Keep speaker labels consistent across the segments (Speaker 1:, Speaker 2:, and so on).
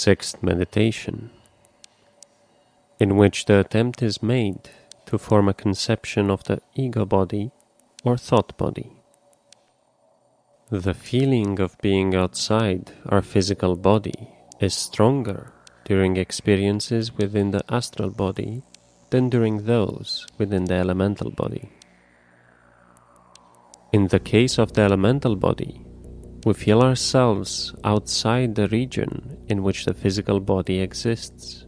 Speaker 1: Sixth meditation, in which the attempt is made to form a conception of the ego body or thought body. The feeling of being outside our physical body is stronger during experiences within the astral body than during those within the elemental body. In the case of the elemental body, we feel ourselves outside the region in which the physical body exists,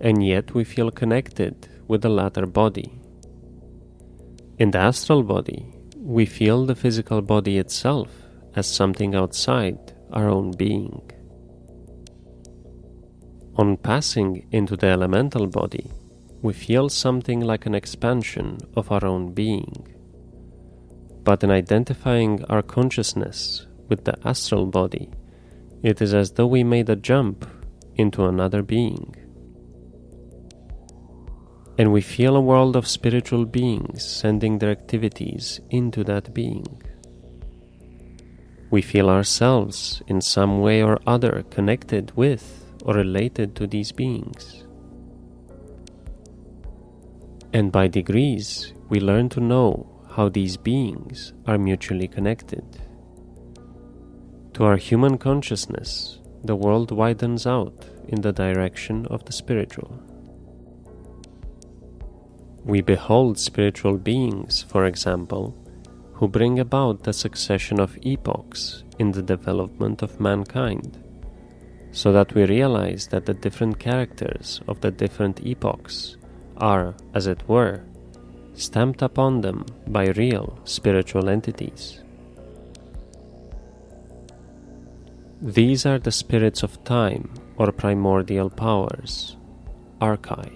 Speaker 1: and yet we feel connected with the latter body. In the astral body, we feel the physical body itself as something outside our own being. On passing into the elemental body, we feel something like an expansion of our own being. But in identifying our consciousness with the astral body, it is as though we made a jump into another being. And we feel a world of spiritual beings sending their activities into that being. We feel ourselves in some way or other connected with or related to these beings. And by degrees, we learn to know how these beings are mutually connected. To our human consciousness, the world widens out in the direction of the spiritual. We behold spiritual beings, for example, who bring about the succession of epochs in the development of mankind, so that we realize that the different characters of the different epochs are, as it were, stamped upon them by real spiritual entities. These are the spirits of time or primordial powers, archai.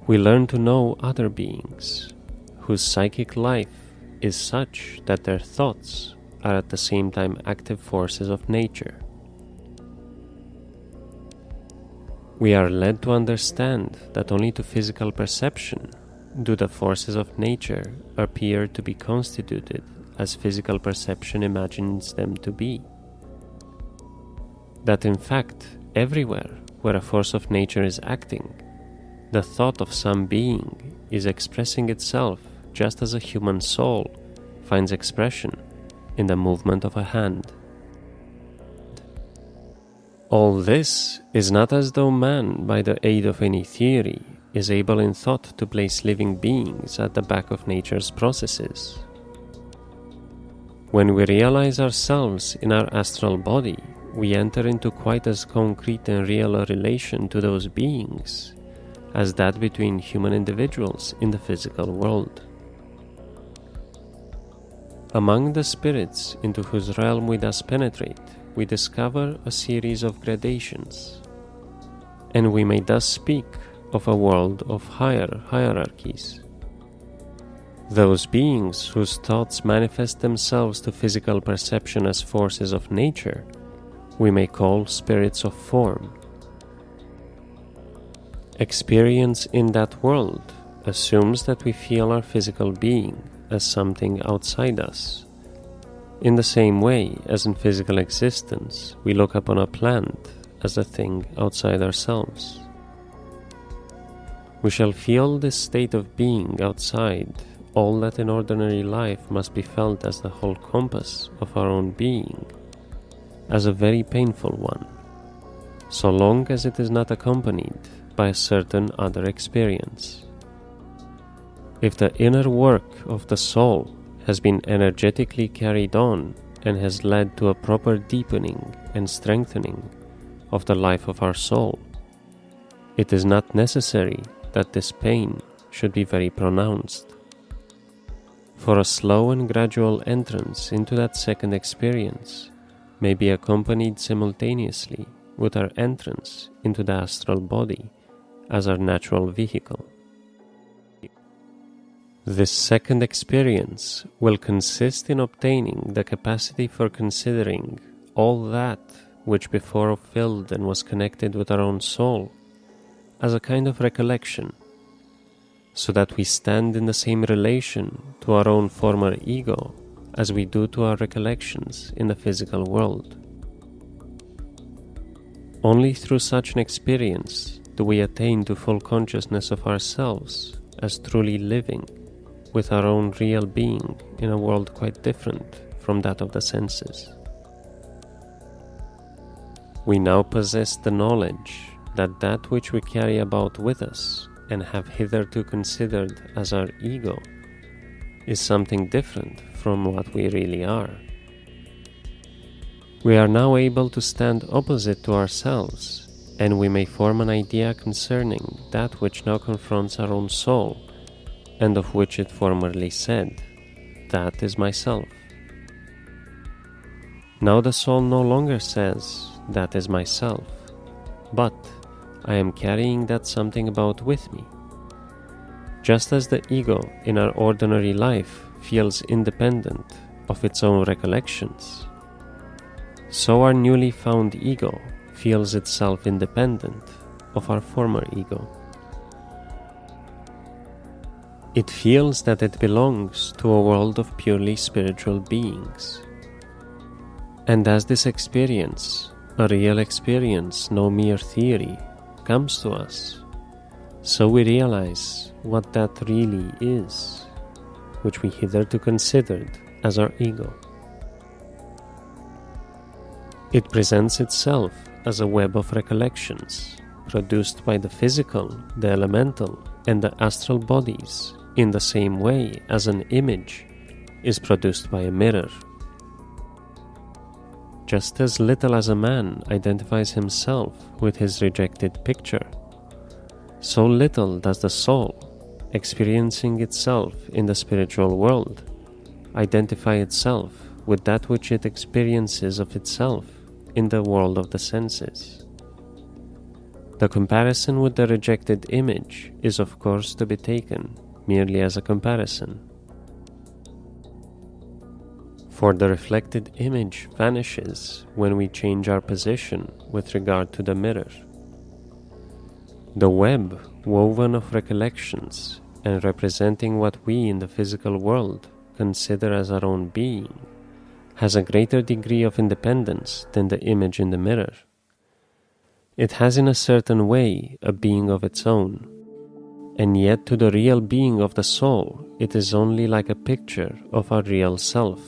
Speaker 1: We learn to know other beings whose psychic life is such that their thoughts are at the same time active forces of nature. We are led to understand that only to physical perception do the forces of nature appear to be constituted as physical perception imagines them to be. That in fact, everywhere where a force of nature is acting, the thought of some being is expressing itself just as a human soul finds expression in the movement of a hand. All this is not as though man, by the aid of any theory, is able in thought to place living beings at the back of nature's processes. When we realize ourselves in our astral body, we enter into quite as concrete and real a relation to those beings as that between human individuals in the physical world. Among the spirits into whose realm we thus penetrate, we discover a series of gradations, and we may thus speak of a world of higher hierarchies. Those beings whose thoughts manifest themselves to physical perception as forces of nature, we may call spirits of form. Experience in that world assumes that we feel our physical being as something outside us. In the same way as in physical existence, we look upon a plant as a thing outside ourselves. We shall feel this state of being outside all that in ordinary life must be felt as the whole compass of our own being, as a very painful one, so long as it is not accompanied by a certain other experience. If the inner work of the soul has been energetically carried on and has led to a proper deepening and strengthening of the life of our soul, it is not necessary that this pain should be very pronounced. For a slow and gradual entrance into that second experience may be accompanied simultaneously with our entrance into the astral body as our natural vehicle. This second experience will consist in obtaining the capacity for considering all that which before filled and was connected with our own soul as a kind of recollection, so that we stand in the same relation to our own former ego as we do to our recollections in the physical world. Only through such an experience do we attain to full consciousness of ourselves as truly living with our own real being in a world quite different from that of the senses. We now possess the knowledge that that which we carry about with us and have hitherto considered as our ego is something different from what we really are. We are now able to stand opposite to ourselves, and we may form an idea concerning that which now confronts our own soul, and of which it formerly said, "That is myself." Now the soul no longer says, "That is myself," but I am carrying that something about with me. Just as the ego in our ordinary life feels independent of its own recollections, so our newly found ego feels itself independent of our former ego. It feels that it belongs to a world of purely spiritual beings. And as this experience, a real experience, no mere theory, comes to us, so we realize what that really is, which we hitherto considered as our ego. It presents itself as a web of recollections, produced by the physical, the elemental, and the astral bodies, in the same way as an image is produced by a mirror. Just as little as a man identifies himself with his rejected picture, so little does the soul, experiencing itself in the spiritual world, identify itself with that which it experiences of itself in the world of the senses. The comparison with the rejected image is of course to be taken merely as a comparison. For the reflected image vanishes when we change our position with regard to the mirror. The web, woven of recollections and representing what we in the physical world consider as our own being, has a greater degree of independence than the image in the mirror. It has in a certain way a being of its own, and yet to the real being of the soul it is only like a picture of our real self.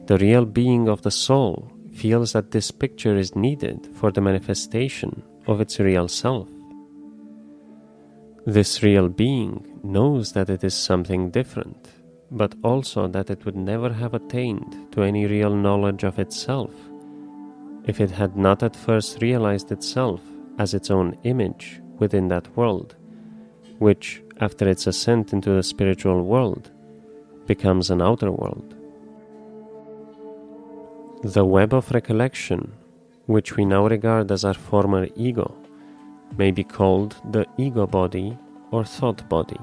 Speaker 1: The real being of the soul feels that this picture is needed for the manifestation of its real self. This real being knows that it is something different, but also that it would never have attained to any real knowledge of itself if it had not at first realized itself as its own image within that world, which, after its ascent into the spiritual world, becomes an outer world. The web of recollection, which we now regard as our former ego, may be called the ego body or thought body.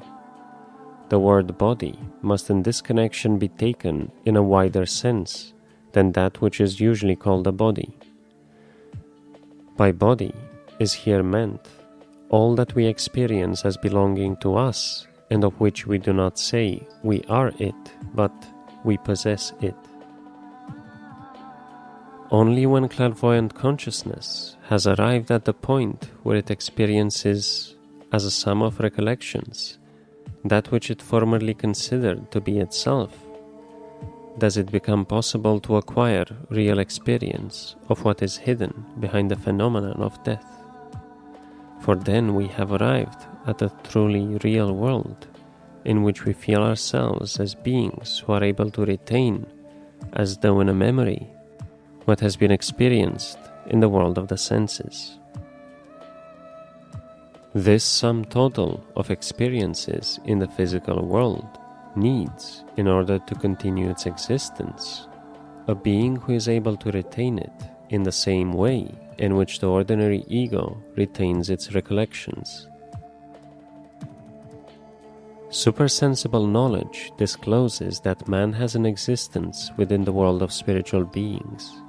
Speaker 1: The word body must in this connection be taken in a wider sense than that which is usually called a body. By body is here meant all that we experience as belonging to us and of which we do not say we are it, but we possess it. Only when clairvoyant consciousness has arrived at the point where it experiences, as a sum of recollections, that which it formerly considered to be itself, does it become possible to acquire real experience of what is hidden behind the phenomenon of death. For then we have arrived at a truly real world, in which we feel ourselves as beings who are able to retain, as though in a memory, what has been experienced in the world of the senses. This sum total of experiences in the physical world needs, in order to continue its existence, a being who is able to retain it in the same way in which the ordinary ego retains its recollections. Supersensible knowledge discloses that man has an existence within the world of spiritual beings,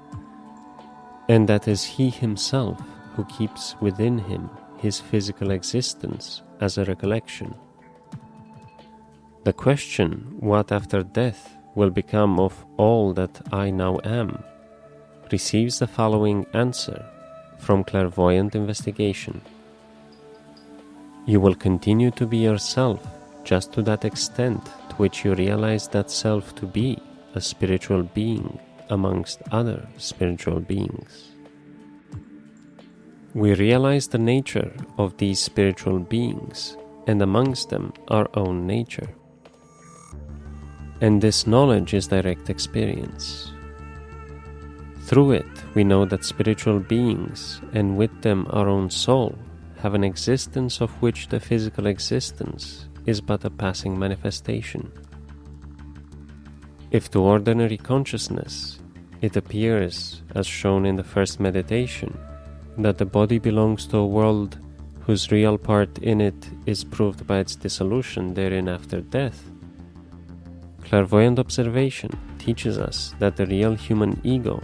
Speaker 1: and that is he himself who keeps within him his physical existence as a recollection. The question, what after death will become of all that I now am, receives the following answer from clairvoyant investigation. You will continue to be yourself just to that extent to which you realize that self to be a spiritual being amongst other spiritual beings. We realize the nature of these spiritual beings, and amongst them our own nature. And this knowledge is direct experience. Through it, we know that spiritual beings, and with them our own soul, have an existence of which the physical existence is but a passing manifestation. If to ordinary consciousness it appears, as shown in the first meditation, that the body belongs to a world whose real part in it is proved by its dissolution therein after death, clairvoyant observation teaches us that the real human ego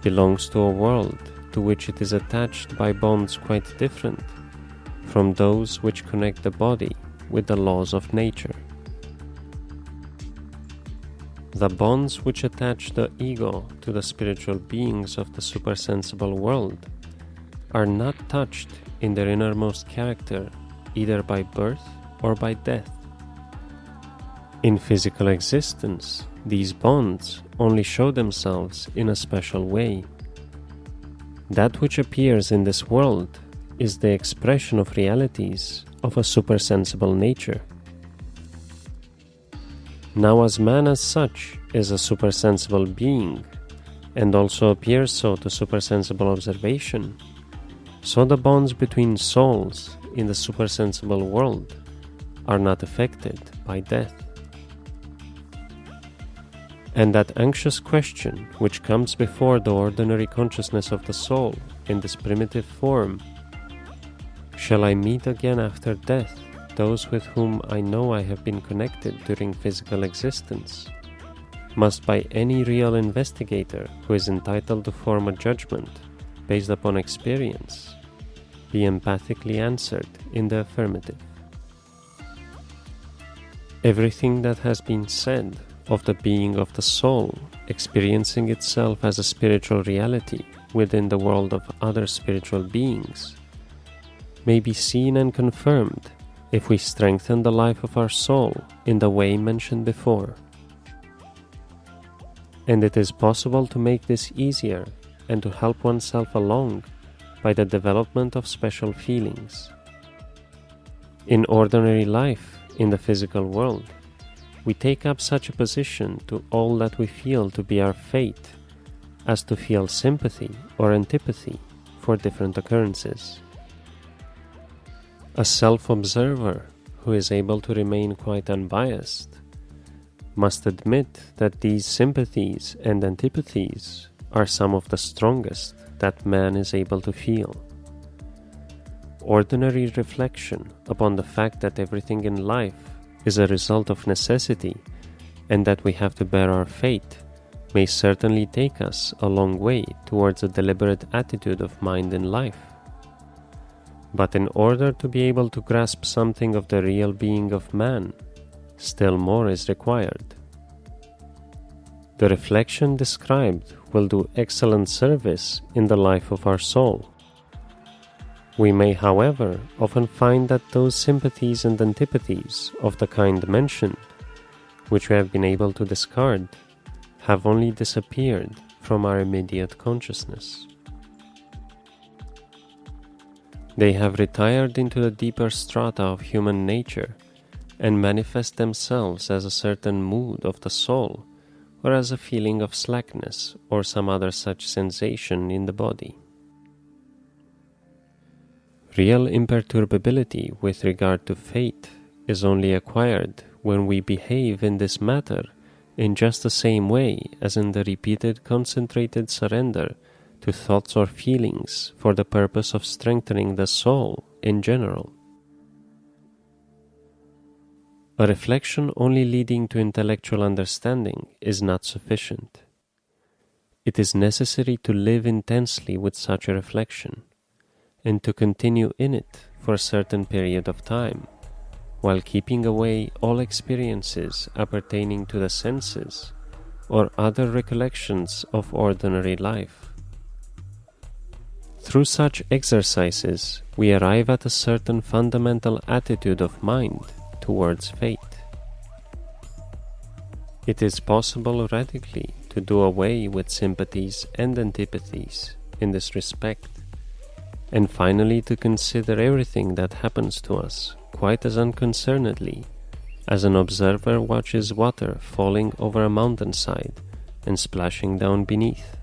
Speaker 1: belongs to a world to which it is attached by bonds quite different from those which connect the body with the laws of nature. The bonds which attach the ego to the spiritual beings of the supersensible world are not touched in their innermost character either by birth or by death. In physical existence, these bonds only show themselves in a special way. That which appears in this world is the expression of realities of a supersensible nature. Now, as man as such is a supersensible being, and also appears so to supersensible observation, so the bonds between souls in the supersensible world are not affected by death. And that anxious question which comes before the ordinary consciousness of the soul in this primitive form, shall I meet again after death those with whom I know I have been connected during physical existence, must by any real investigator who is entitled to form a judgment based upon experience be empathically answered in the affirmative. Everything that has been said of the being of the soul experiencing itself as a spiritual reality within the world of other spiritual beings may be seen and confirmed if we strengthen the life of our soul in the way mentioned before. And it is possible to make this easier and to help oneself along by the development of special feelings. In ordinary life, in the physical world, we take up such a position to all that we feel to be our fate as to feel sympathy or antipathy for different occurrences. A self-observer who is able to remain quite unbiased must admit that these sympathies and antipathies are some of the strongest that man is able to feel. Ordinary reflection upon the fact that everything in life is a result of necessity and that we have to bear our fate may certainly take us a long way towards a deliberate attitude of mind in life. But in order to be able to grasp something of the real being of man, still more is required. The reflection described will do excellent service in the life of our soul. We may, however, often find that those sympathies and antipathies of the kind mentioned, which we have been able to discard, have only disappeared from our immediate consciousness. They have retired into the deeper strata of human nature and manifest themselves as a certain mood of the soul or as a feeling of slackness or some other such sensation in the body. Real imperturbability with regard to fate is only acquired when we behave in this matter in just the same way as in the repeated concentrated surrender to thoughts or feelings for the purpose of strengthening the soul in general. A reflection only leading to intellectual understanding is not sufficient. It is necessary to live intensely with such a reflection, and to continue in it for a certain period of time, while keeping away all experiences appertaining to the senses or other recollections of ordinary life. Through such exercises, we arrive at a certain fundamental attitude of mind towards fate. It is possible radically to do away with sympathies and antipathies in this respect, and finally to consider everything that happens to us quite as unconcernedly as an observer watches water falling over a mountainside and splashing down beneath.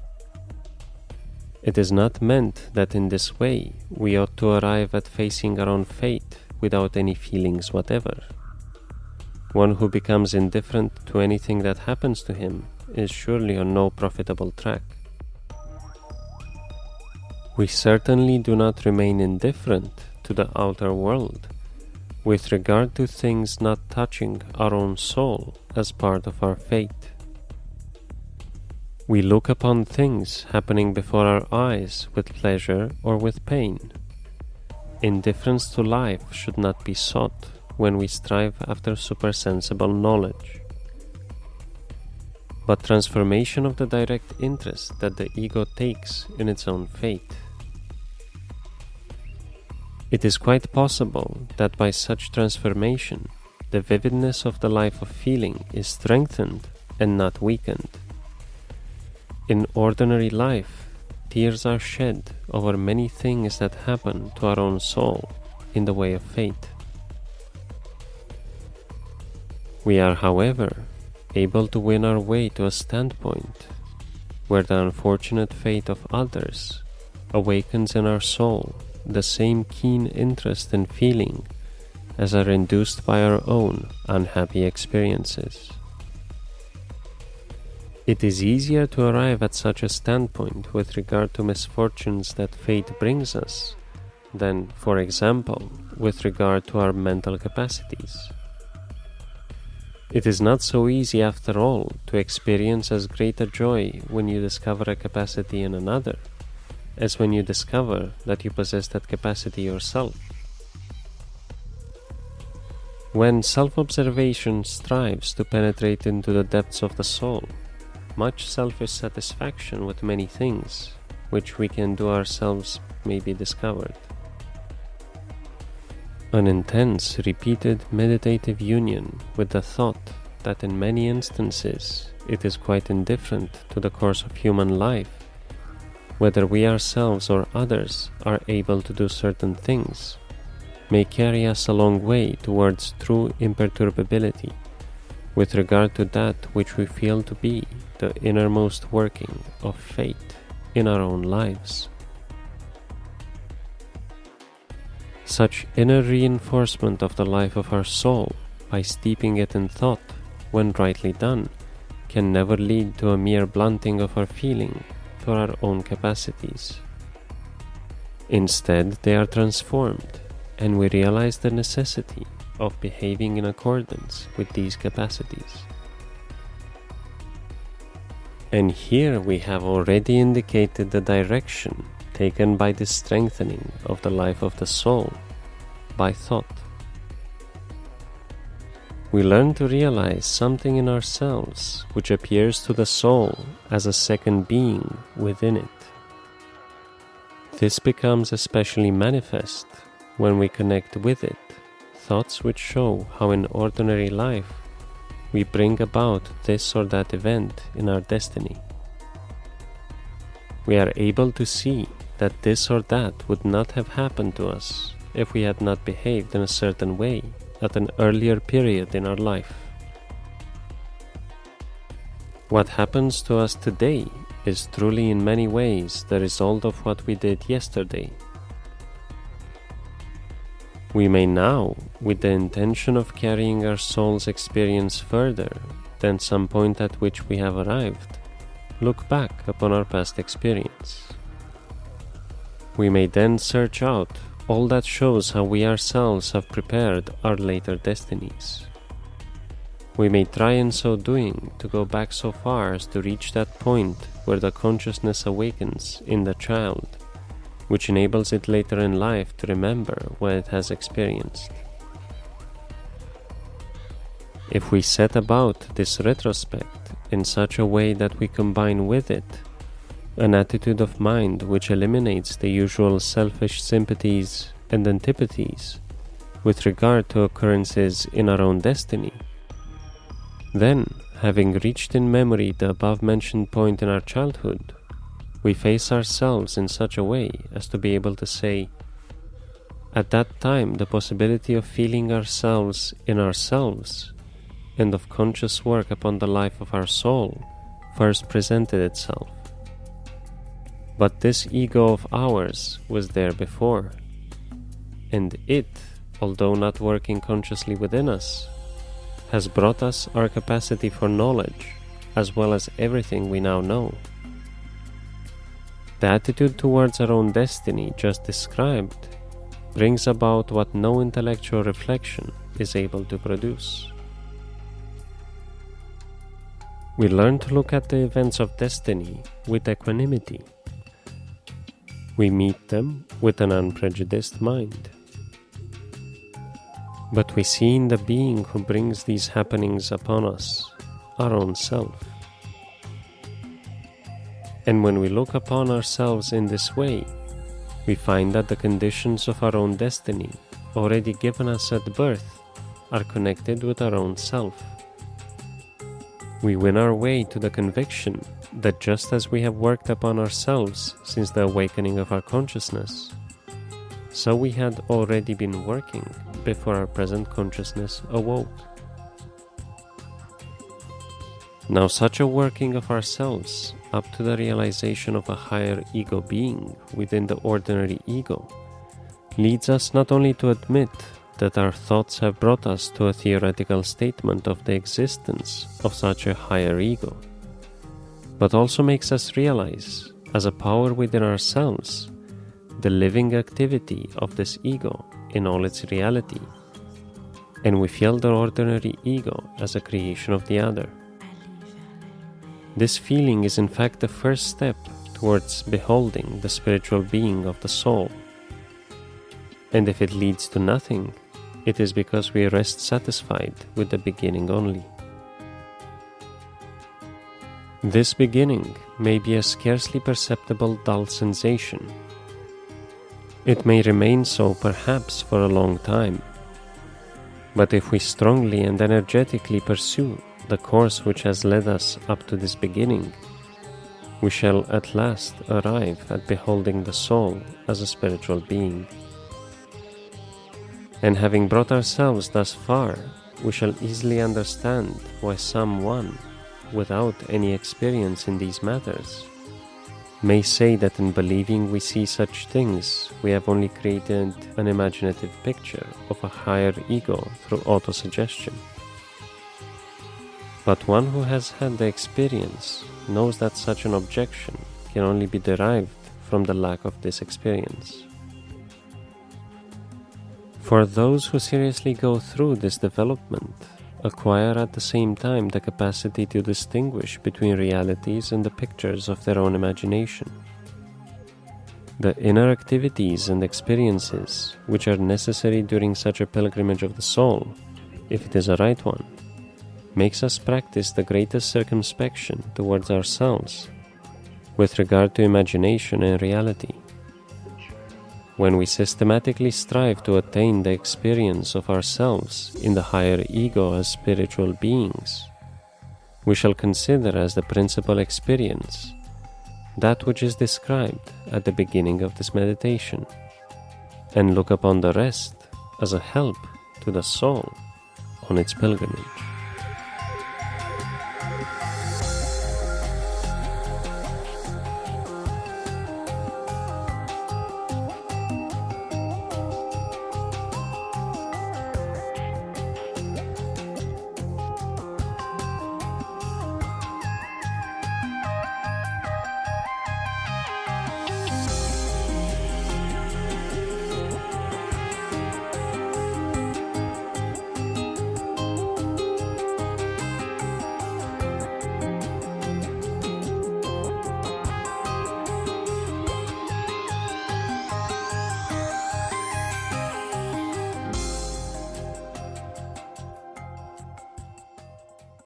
Speaker 1: It is not meant that in this way we ought to arrive at facing our own fate without any feelings whatever. One who becomes indifferent to anything that happens to him is surely on no profitable track. We certainly do not remain indifferent to the outer world with regard to things not touching our own soul as part of our fate. We look upon things happening before our eyes with pleasure or with pain. Indifference to life should not be sought when we strive after supersensible knowledge, but transformation of the direct interest that the ego takes in its own fate. It is quite possible that by such transformation, the vividness of the life of feeling is strengthened and not weakened. In ordinary life, tears are shed over many things that happen to our own soul in the way of fate. We are, however, able to win our way to a standpoint where the unfortunate fate of others awakens in our soul the same keen interest and feeling as are induced by our own unhappy experiences. It is easier to arrive at such a standpoint with regard to misfortunes that fate brings us than, for example, with regard to our mental capacities. It is not so easy, after all, to experience as great a joy when you discover a capacity in another as when you discover that you possess that capacity yourself. When self-observation strives to penetrate into the depths of the soul, much selfish satisfaction with many things which we can do ourselves may be discovered. An intense, repeated meditative union with the thought that in many instances it is quite indifferent to the course of human life whether we ourselves or others are able to do certain things may carry us a long way towards true imperturbability with regard to that which we feel to be the innermost working of fate in our own lives. Such inner reinforcement of the life of our soul by steeping it in thought, when rightly done, can never lead to a mere blunting of our feeling for our own capacities. Instead, they are transformed, and we realize the necessity of behaving in accordance with these capacities. And here we have already indicated the direction taken by the strengthening of the life of the soul by thought. We learn to realize something in ourselves which appears to the soul as a second being within it. This becomes especially manifest when we connect with it thoughts which show how in ordinary life we bring about this or that event in our destiny. We are able to see that this or that would not have happened to us if we had not behaved in a certain way at an earlier period in our life. What happens to us today is truly in many ways the result of what we did yesterday. We may now, with the intention of carrying our soul's experience further than some point at which we have arrived, look back upon our past experience. We may then search out all that shows how we ourselves have prepared our later destinies. We may try in so doing to go back so far as to reach that point where the consciousness awakens in the child, which enables it later in life to remember what it has experienced. If we set about this retrospect in such a way that we combine with it an attitude of mind which eliminates the usual selfish sympathies and antipathies with regard to occurrences in our own destiny. Then, having reached in memory the above-mentioned point in our childhood, we face ourselves in such a way as to be able to say, at that time the possibility of feeling ourselves in ourselves and of conscious work upon the life of our soul first presented itself. But this ego of ours was there before, and it, although not working consciously within us, has brought us our capacity for knowledge as well as everything we now know. The attitude towards our own destiny just described brings about what no intellectual reflection is able to produce. We learn to look at the events of destiny with equanimity. We meet them with an unprejudiced mind. But we see in the being who brings these happenings upon us our own self. And when we look upon ourselves in this way, we find that the conditions of our own destiny, already given us at birth, are connected with our own self. We win our way to the conviction that just as we have worked upon ourselves since the awakening of our consciousness, so we had already been working before our present consciousness awoke. Now such a working of ourselves up to the realization of a higher ego being within the ordinary ego leads us not only to admit that our thoughts have brought us to a theoretical statement of the existence of such a higher ego, but also makes us realize, as a power within ourselves, the living activity of this ego in all its reality, and we feel the ordinary ego as a creation of the other. This feeling is in fact the first step towards beholding the spiritual being of the soul, and if it leads to nothing, it is because we rest satisfied with the beginning only. This beginning may be a scarcely perceptible dull sensation. It may remain so perhaps for a long time, but if we strongly and energetically pursue the course which has led us up to this beginning, we shall at last arrive at beholding the soul as a spiritual being. And having brought ourselves thus far, we shall easily understand why someone, without any experience in these matters, may say that in believing we see such things, we have only created an imaginative picture of a higher ego through autosuggestion. But one who has had the experience knows that such an objection can only be derived from the lack of this experience. For those who seriously go through this development acquire at the same time the capacity to distinguish between realities and the pictures of their own imagination. The inner activities and experiences which are necessary during such a pilgrimage of the soul, if it is a right one, makes us practice the greatest circumspection towards ourselves with regard to imagination and reality. When we systematically strive to attain the experience of ourselves in the higher ego as spiritual beings, we shall consider as the principal experience that which is described at the beginning of this meditation, and look upon the rest as a help to the soul on its pilgrimage.